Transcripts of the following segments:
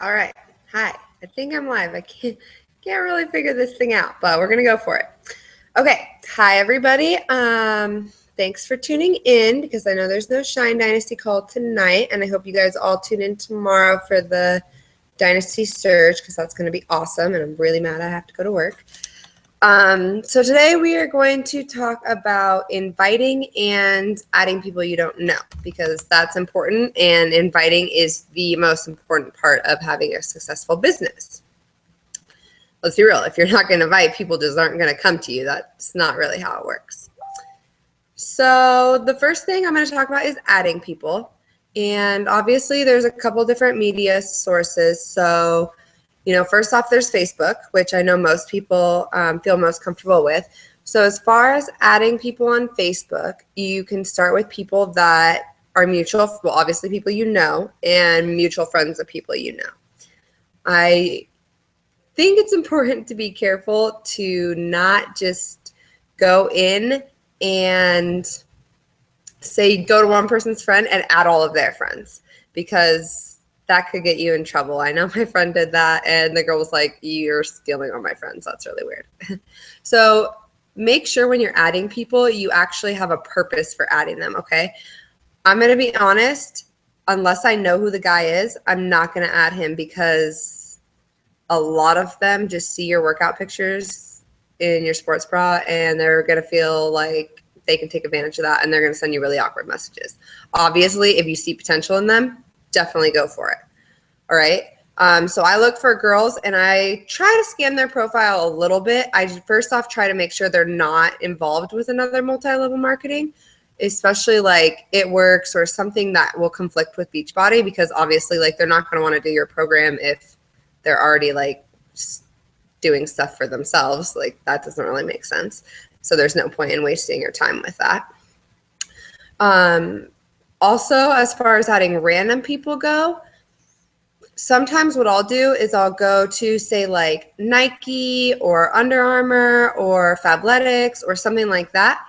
All right. Hi. I think I'm live. I can't really figure this thing out, but we're gonna go for it. Okay. Hi, everybody. Thanks for tuning in because I know there's no Shine Dynasty call tonight, and I hope you guys all tune in tomorrow for the Dynasty Surge because that's gonna be awesome, and I'm really mad I have to go to work. So today we are going to talk about inviting and adding people you don't know because that's important, and inviting is the most important part of having a successful business. Let's be real, if you're not going to invite, people just aren't going to come to you. That's not really how it works. So the first thing I'm going to talk about is adding people. And obviously there's a couple different media sources. So first off, there's Facebook, which I know most people feel most comfortable with. So as far as adding people on Facebook, you can start with people that are mutual, well, obviously people you know, and mutual friends of people you know. I think it's important to be careful to not just go in and say go to one person's friend and add all of their friends, because that could get you in trouble. I know my friend did that, and the girl was like, "You're stealing all my friends." That's really weird. So make sure when you're adding people, you actually have a purpose for adding them, okay? I'm going to be honest. Unless I know who the guy is, I'm not going to add him because a lot of them just see your workout pictures in your sports bra, and they're going to feel like they can take advantage of that, and they're going to send you really awkward messages. Obviously, if you see potential in them, definitely go for it. All right. So I look for girls and I try to scan their profile a little bit. I first off try to make sure they're not involved with another multi-level marketing, especially like It Works or something that will conflict with Beachbody, because obviously like they're not going to want to do your program if they're already like doing stuff for themselves. Like that doesn't really make sense. So there's no point in wasting your time with that. Also, as far as adding random people go, sometimes what I'll do is I'll go to say like Nike or Under Armour or Fabletics or something like that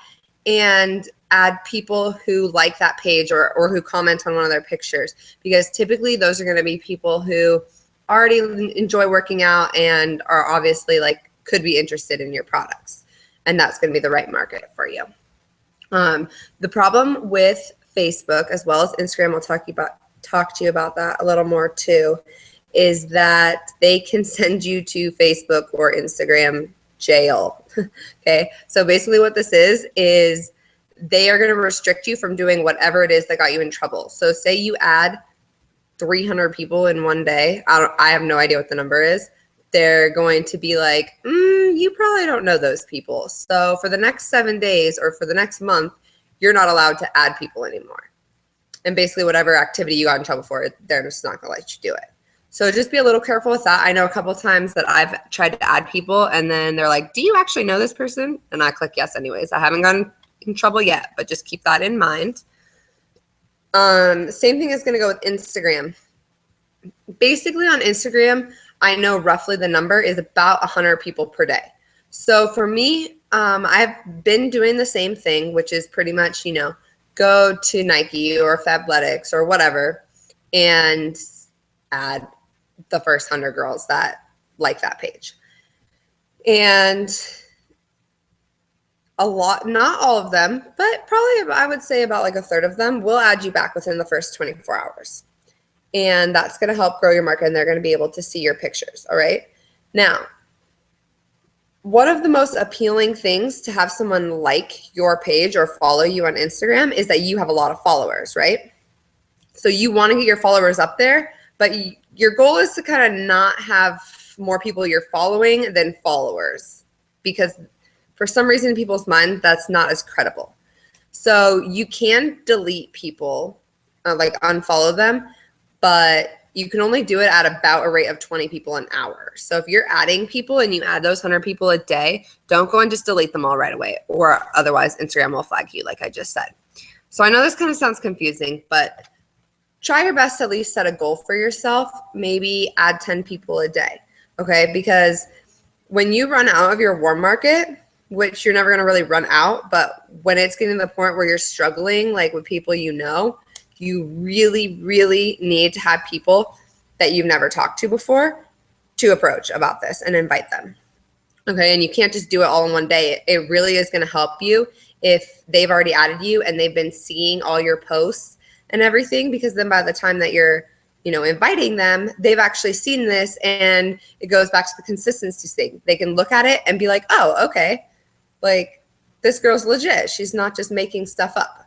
and add people who like that page or who comment on one of their pictures, because typically those are going to be people who already enjoy working out and are obviously like could be interested in your products, and that's going to be the right market for you. The problem with Facebook as well as Instagram, I'll talk to you about that a little more too, is that they can send you to Facebook or Instagram jail. Okay, so basically what this is they are going to restrict you from doing whatever it is that got you in trouble. So say you add 300 people in one day. I have no idea what the number is. They're going to be like, you probably don't know those people. So for the next 7 days or for the next month, you're not allowed to add people anymore. And basically whatever activity you got in trouble for, they're just not going to let you do it. So just be a little careful with that. I know a couple of times that I've tried to add people and then they're like, do you actually know this person? And I click yes anyways. I haven't gotten in trouble yet, but just keep that in mind. Same thing is going to go with Instagram. Basically on Instagram, I know roughly the number is about 100 people per day. So for me, I've been doing the same thing, which is pretty much, go to Nike or Fabletics or whatever and add the first 100 girls that like that page. And a lot, not all of them, but probably I would say about like a third of them will add you back within the first 24 hours. And that's going to help grow your market, and they're going to be able to see your pictures. All right. Now, one of the most appealing things to have someone like your page or follow you on Instagram is that you have a lot of followers, right? So you want to get your followers up there, but your goal is to kind of not have more people you're following than followers, because for some reason in people's mind, that's not as credible. So you can delete people, like unfollow them, but you can only do it at about a rate of 20 people an hour. So if you're adding people and you add those 100 people a day, don't go and just delete them all right away, or otherwise Instagram will flag you, like I just said. So I know this kind of sounds confusing, but try your best to at least set a goal for yourself. Maybe add 10 people a day, okay? Because when you run out of your warm market, which you're never going to really run out, but when it's getting to the point where you're struggling, like with people you really, really need to have people that you've never talked to before to approach about this and invite them. Okay, and you can't just do it all in one day. It really is going to help you if they've already added you and they've been seeing all your posts and everything, because then by the time that you're, inviting them, they've actually seen this, and it goes back to the consistency thing. They can look at it and be like, oh, okay, like this girl's legit. She's not just making stuff up.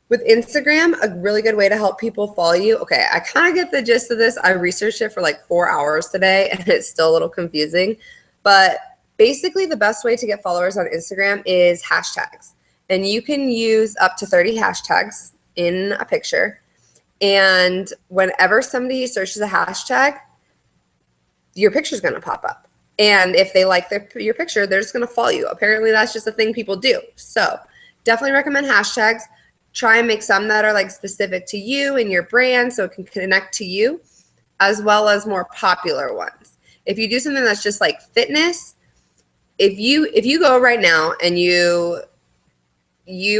With Instagram, a really good way to help people follow you. Okay, I kind of get the gist of this. I researched it for like 4 hours today, and it's still a little confusing. But basically, the best way to get followers on Instagram is hashtags. And you can use up to 30 hashtags in a picture. And whenever somebody searches a hashtag, your picture is going to pop up. And if they like your picture, they're just going to follow you. Apparently, that's just a thing people do. So definitely recommend hashtags. Try and make some that are like specific to you and your brand so it can connect to you, as well as more popular ones. If you do something that's just like fitness, if you go right now and you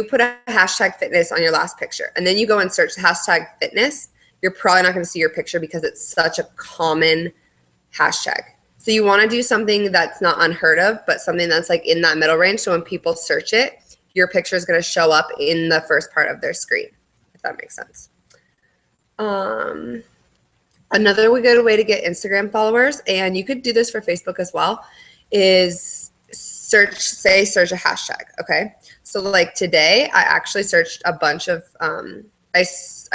put a hashtag fitness on your last picture, and then you go and search the hashtag fitness, you're probably not going to see your picture because it's such a common hashtag. So you want to do something that's not unheard of, but something that's like in that middle range. So when people search it, your picture is going to show up in the first part of their screen, if that makes sense. Another good way to get Instagram followers, and you could do this for Facebook as well, is search a hashtag. Okay. So like today, I actually searched a bunch of, I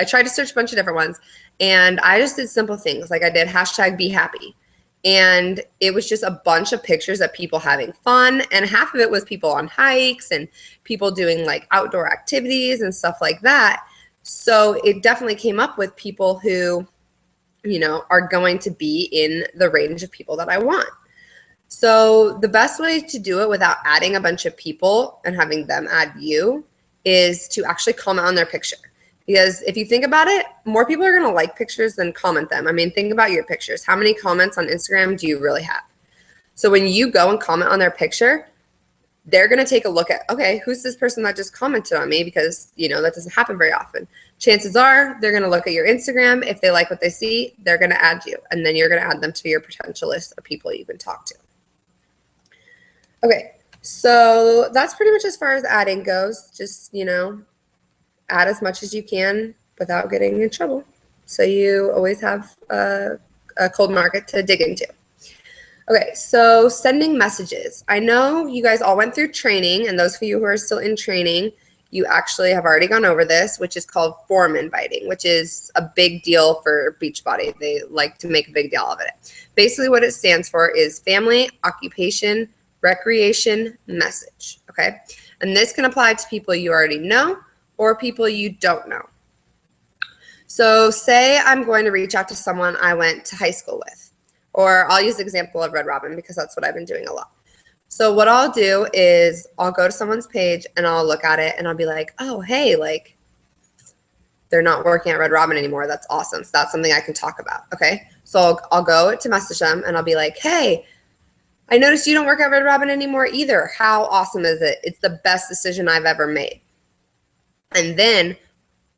tried to search a bunch of different ones, and I just did simple things. Like I did hashtag be happy. And it was just a bunch of pictures of people having fun. And half of it was people on hikes and people doing like outdoor activities and stuff like that. So it definitely came up with people who, are going to be in the range of people that I want. So the best way to do it without adding a bunch of people and having them add you is to actually comment on their picture. Because if you think about it, more people are going to like pictures than comment them. I mean, think about your pictures. How many comments on Instagram do you really have? So when you go and comment on their picture, they're going to take a look at, okay, who's this person that just commented on me? Because, that doesn't happen very often. Chances are they're going to look at your Instagram. If they like what they see, they're going to add you. And then you're going to add them to your potential list of people you can talk to. Okay, so that's pretty much as far as adding goes. Just, add as much as you can without getting in trouble. So you always have a cold market to dig into. Okay, so sending messages. I know you guys all went through training, and those of you who are still in training, you actually have already gone over this, which is called form inviting, which is a big deal for Beachbody. They like to make a big deal of it. Basically what it stands for is family, occupation, recreation, message, okay? And this can apply to people you already know or people you don't know. So say I'm going to reach out to someone I went to high school with, or I'll use the example of Red Robin because that's what I've been doing a lot. So what I'll do is I'll go to someone's page and I'll look at it and I'll be like, oh, hey, like they're not working at Red Robin anymore. That's awesome. So that's something I can talk about. Okay. So I'll go to message them and I'll be like, hey, I noticed you don't work at Red Robin anymore either. How awesome is it? It's the best decision I've ever made. And then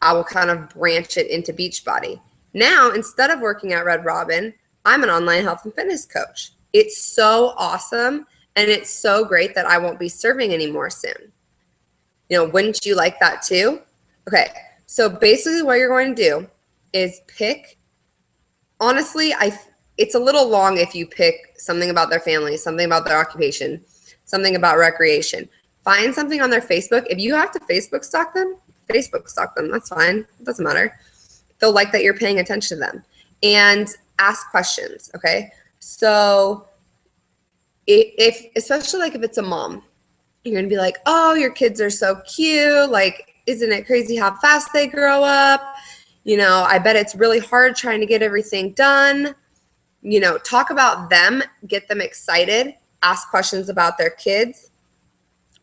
I will kind of branch it into Beachbody. Now, instead of working at Red Robin, I'm an online health and fitness coach. It's so awesome. And it's so great that I won't be serving anymore soon. Wouldn't you like that too? Okay. So basically what you're going to do is pick, honestly, it's a little long if you pick something about their family, something about their occupation, something about recreation. Find something on their Facebook. If you have to Facebook stalk them, that's fine. It doesn't matter. They'll like that you're paying attention to them. And ask questions, okay? So especially like if it's a mom, you're going to be like, oh, your kids are so cute. Like, isn't it crazy how fast they grow up? I bet it's really hard trying to get everything done. Talk about them, get them excited, ask questions about their kids,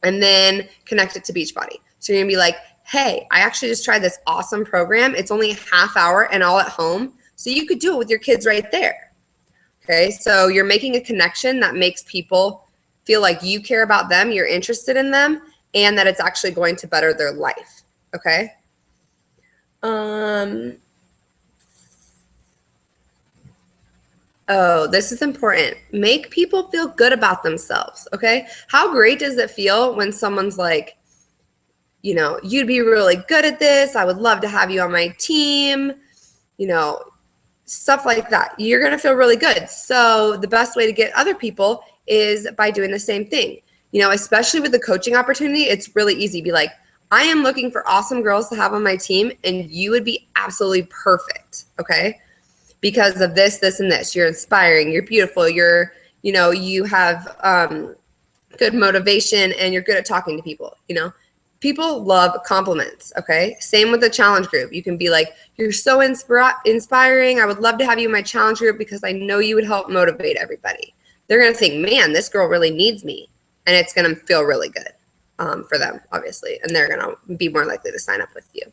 and then connect it to Beachbody. So you're going to be like, hey, I actually just tried this awesome program. It's only a half hour and all at home. So you could do it with your kids right there. Okay, so you're making a connection that makes people feel like you care about them, you're interested in them, and that it's actually going to better their life. Okay. Oh, this is important. Make people feel good about themselves, okay? How great does it feel when someone's like, you'd be really good at this. I would love to have you on my team, you know, stuff like that. You're going to feel really good. So the best way to get other people is by doing the same thing. Especially with the coaching opportunity, it's really easy. Be like, I am looking for awesome girls to have on my team, and you would be absolutely perfect, okay? Because of this, this, and this. You're inspiring. You're beautiful. You have good motivation, and you're good at talking to people, People love compliments, okay? Same with the challenge group. You can be like, you're so inspiring. I would love to have you in my challenge group because I know you would help motivate everybody. They're going to think, man, this girl really needs me. And it's going to feel really good for them, obviously. And they're going to be more likely to sign up with you.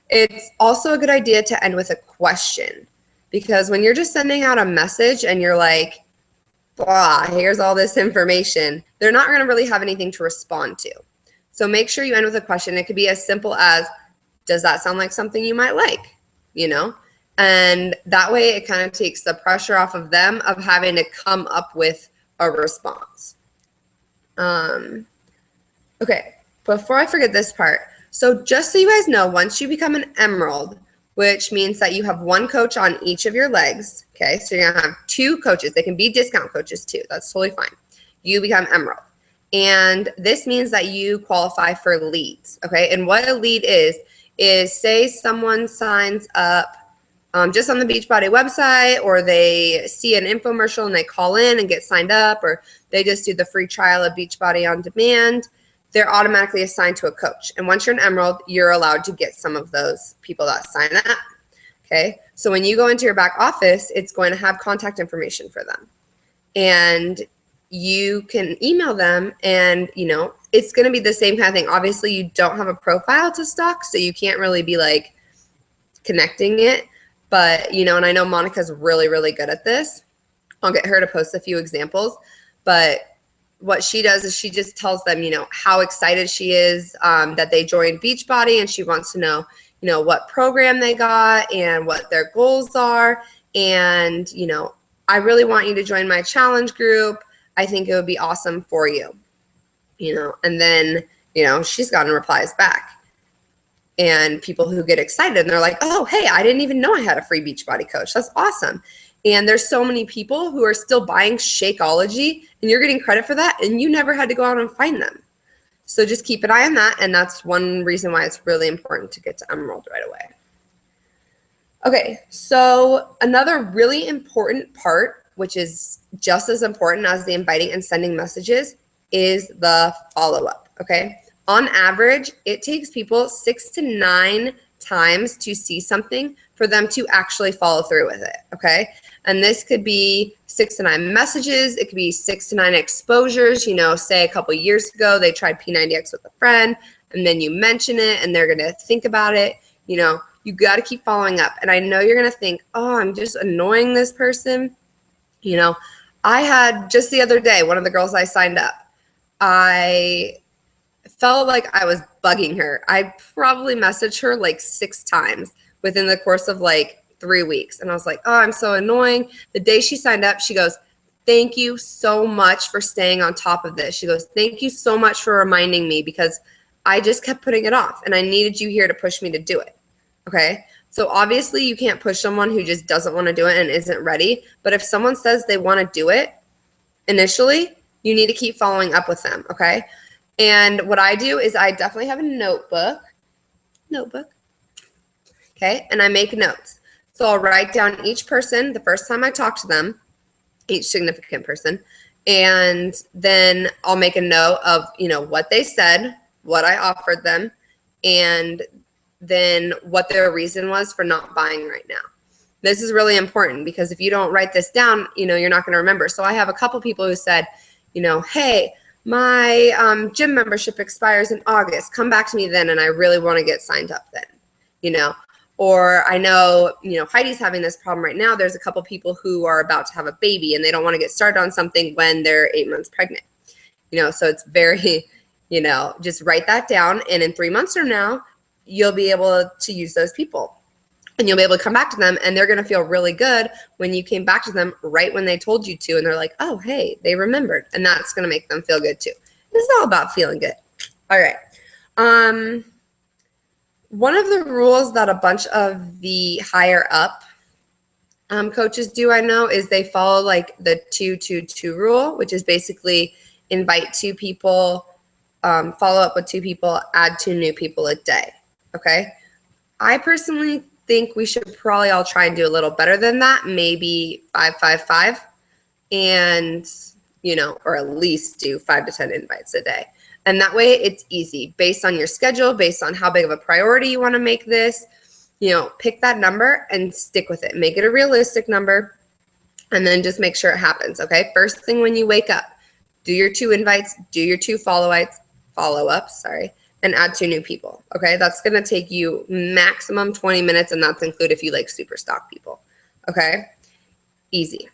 It's also a good idea to end with a question, because when you're just sending out a message and you're like, blah, here's all this information, they're not going to really have anything to respond to. So make sure you end with a question. It could be as simple as, does that sound like something you might like? And that way it kind of takes the pressure off of them of having to come up with a response. Okay, before I forget this part. So just so you guys know, once you become an emerald, which means that you have one coach on each of your legs, okay? So you're gonna have two coaches. They can be discount coaches too. That's totally fine. You become emerald. And this means that you qualify for leads, okay? And what a lead is say someone signs up just on the Beachbody website, or they see an infomercial and they call in and get signed up, or they just do the free trial of Beachbody on demand. They're automatically assigned to a coach. And once you're an emerald, you're allowed to get some of those people that sign up, okay? So when you go into your back office, it's going to have contact information for them. And you can email them, and it's going to be the same kind of thing. Obviously you don't have a profile to stock, so you can't really be like connecting it, but and I know Monica's really, really good at this. I'll get her to post a few examples, but what she does is she just tells them how excited she is that they joined Beachbody, and she wants to know what program they got and what their goals are, and I really want you to join my challenge group. I think it would be awesome for you, and then, she's gotten replies back, and people who get excited and they're like, oh, hey, I didn't even know I had a free Beachbody coach. That's awesome. And there's so many people who are still buying Shakeology, and you're getting credit for that, and you never had to go out and find them. So just keep an eye on that. And that's one reason why it's really important to get to Emerald right away. Okay, so another really important part, which is just as important as the inviting and sending messages, is the follow-up, okay? On average, it takes people 6 to 9 times to see something for them to actually follow through with it, okay? And this could be 6 to 9 messages. It could be 6 to 9 exposures. Say a couple years ago, they tried P90X with a friend, and then you mention it, and they're going to think about it. You got to keep following up. And I know you're going to think, oh, I'm just annoying this person. I had just the other day, one of the girls I signed up, I felt like I was bugging her. I probably messaged her like 6 times within the course of like 3 weeks. And I was like, oh, I'm so annoying. The day she signed up, she goes, thank you so much for staying on top of this. She goes, thank you so much for reminding me, because I just kept putting it off, and I needed you here to push me to do it. Okay. So obviously you can't push someone who just doesn't want to do it and isn't ready. But if someone says they want to do it initially, you need to keep following up with them. Okay. And what I do is I definitely have a notebook. Okay. And I make notes. So I'll write down each person the first time I talk to them, each significant person. And then I'll make a note of, what they said, what I offered them, and then what their reason was for not buying right now. This is really important, because if you don't write this down, you're not going to remember. So I have a couple people who said, hey, my gym membership expires in August. Come back to me then, and I really want to get signed up then, Or I know, Heidi's having this problem right now. There's a couple people who are about to have a baby, and they don't want to get started on something when they're 8 months pregnant. So it's very, just write that down. And in 3 months from now, you'll be able to use those people. And you'll be able to come back to them, and they're going to feel really good when you came back to them right when they told you to. And they're like, oh, hey, they remembered. And that's going to make them feel good too. It's all about feeling good. All right. One of the rules that a bunch of the higher up coaches do, I know, is they follow like the 2-2-2 rule, which is basically invite 2 people, follow up with 2 people, add 2 new people a day. Okay. I personally think we should probably all try and do a little better than that, maybe 5-5-5, and or at least do 5 to 10 invites a day. And that way it's easy based on your schedule, based on how big of a priority you want to make this. Pick that number and stick with it. Make it a realistic number, and then just make sure it happens. Okay. First thing when you wake up, do your 2 invites, do your 2 follow-ups, and add 2 new people. Okay. That's going to take you maximum 20 minutes. And that's include if you like super stock people. Okay. Easy.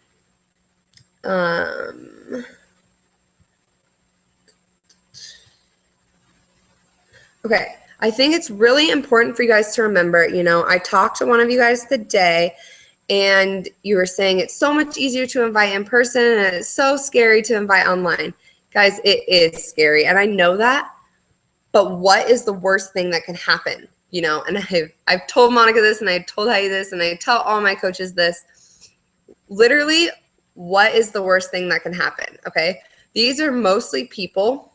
Okay. I think it's really important for you guys to remember, I talked to one of you guys today, and you were saying it's so much easier to invite in person and it's so scary to invite online. Guys, it is scary. And I know that. But what is the worst thing that can happen? And I've told Monica this, and I told Heidi this, and I tell all my coaches this. Literally, what is the worst thing that can happen? Okay. These are mostly people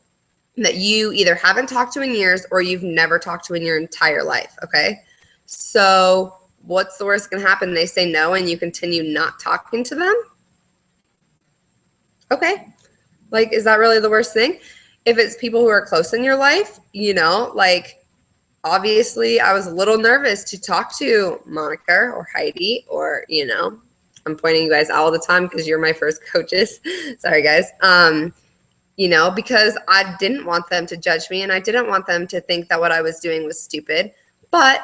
that you either haven't talked to in years or you've never talked to in your entire life. Okay. So what's the worst that can happen? They say no and you continue not talking to them. Okay. Like, is that really the worst thing? If it's people who are close in your life, obviously I was a little nervous to talk to Monica or Heidi or, I'm pointing you guys out all the time because you're my first coaches. Sorry, guys. Because I didn't want them to judge me and I didn't want them to think that what I was doing was stupid. But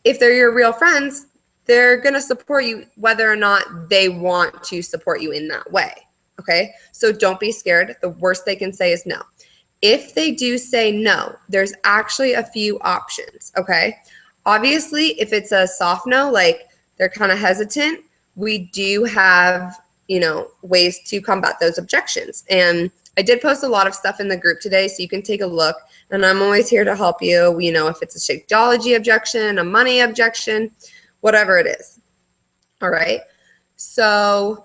if they're your real friends, they're going to support you whether or not they want to support you in that way. Okay. So don't be scared. The worst they can say is no. If they do say no, there's actually a few options. Okay. Obviously, if it's a soft no, like they're kind of hesitant, we do have, ways to combat those objections. And I did post a lot of stuff in the group today, so you can take a look. And I'm always here to help you, if it's a Shakeology objection, a money objection, whatever it is. All right. So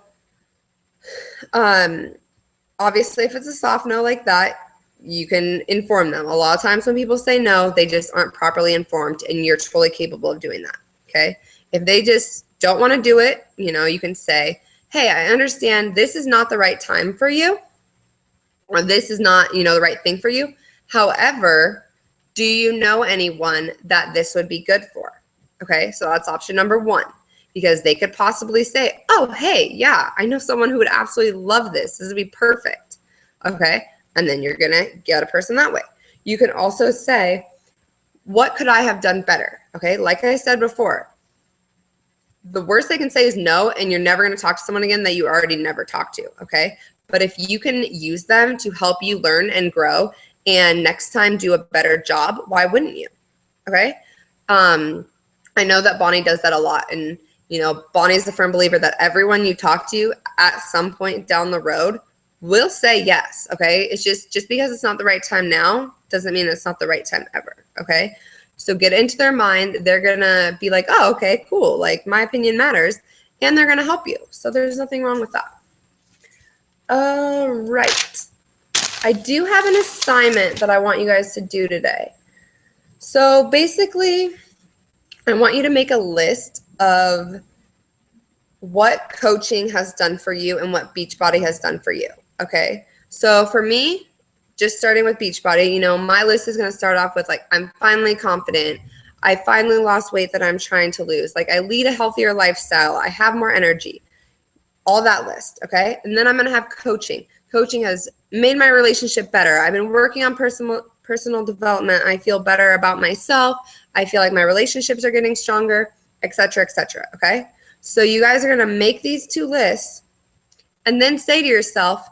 obviously, if it's a soft no like that, you can inform them. A lot of times when people say no, they just aren't properly informed, and you're totally capable of doing that. Okay. If they just don't want to do it, you can say, hey, I understand this is not the right time for you, or this is not, the right thing for you. However, do you know anyone that this would be good for? Okay. So that's option number 1, because they could possibly say, oh, hey, yeah, I know someone who would absolutely love this. This would be perfect. Okay. And then you're going to get a person that way. You can also say, what could I have done better? Okay. Like I said before, the worst they can say is no, and you're never going to talk to someone again that you already never talked to. Okay. But if you can use them to help you learn and grow and next time do a better job, why wouldn't you? Okay. I know that Bonnie does that a lot. And, Bonnie's a firm believer that everyone you talk to at some point down the road will say yes. Okay. It's just because it's not the right time now doesn't mean it's not the right time ever. Okay. So get into their mind. They're going to be like, oh, okay, cool. Like my opinion matters, and they're going to help you. So there's nothing wrong with that. All right. I do have an assignment that I want you guys to do today. So basically, I want you to make a list of what coaching has done for you and what Beachbody has done for you. Okay. So for me, just starting with Beachbody, my list is going to start off with I'm finally confident. I finally lost weight that I'm trying to lose. I lead a healthier lifestyle. I have more energy. All that list. Okay. And then I'm going to have coaching. Coaching has made my relationship better. I've been working on personal development. I feel better about myself. I feel like my relationships are getting stronger, et cetera, et cetera. Okay. So you guys are going to make these 2 lists and then say to yourself,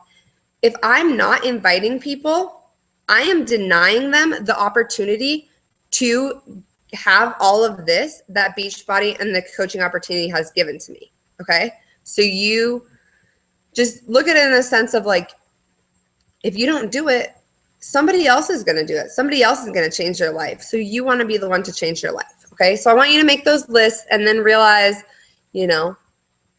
if I'm not inviting people, I am denying them the opportunity to have all of this that Beachbody and the coaching opportunity has given to me. Okay. So you just look at it in the sense of like, if you don't do it, somebody else is going to do it. Somebody else is going to change their life. So you want to be the one to change your life. Okay. So I want you to make those lists and then realize, you know,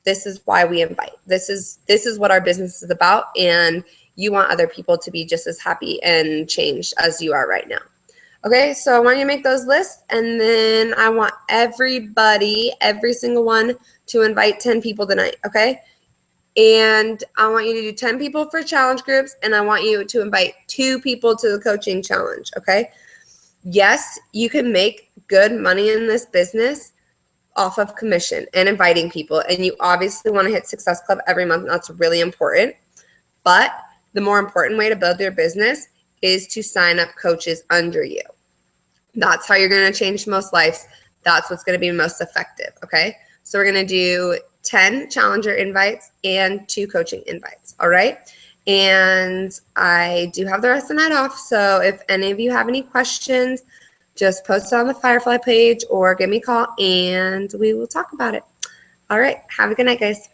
this is why we invite. This is what our business is about. And you want other people to be just as happy and changed as you are right now. Okay, so I want you to make those lists, and then I want everybody, every single one, to invite 10 people tonight, okay? And I want you to do 10 people for challenge groups, and I want you to invite 2 people to the coaching challenge, okay? Yes, you can make good money in this business off of commission and inviting people, and you obviously want to hit Success Club every month. That's really important, but the more important way to build your business is to sign up coaches under you. That's how you're going to change most lives. That's what's going to be most effective, okay? So we're going to do 10 challenger invites and 2 coaching invites, all right? And I do have the rest of the night off, so if any of you have any questions, just post it on the Firefly page or give me a call, and we will talk about it. All right, have a good night, guys.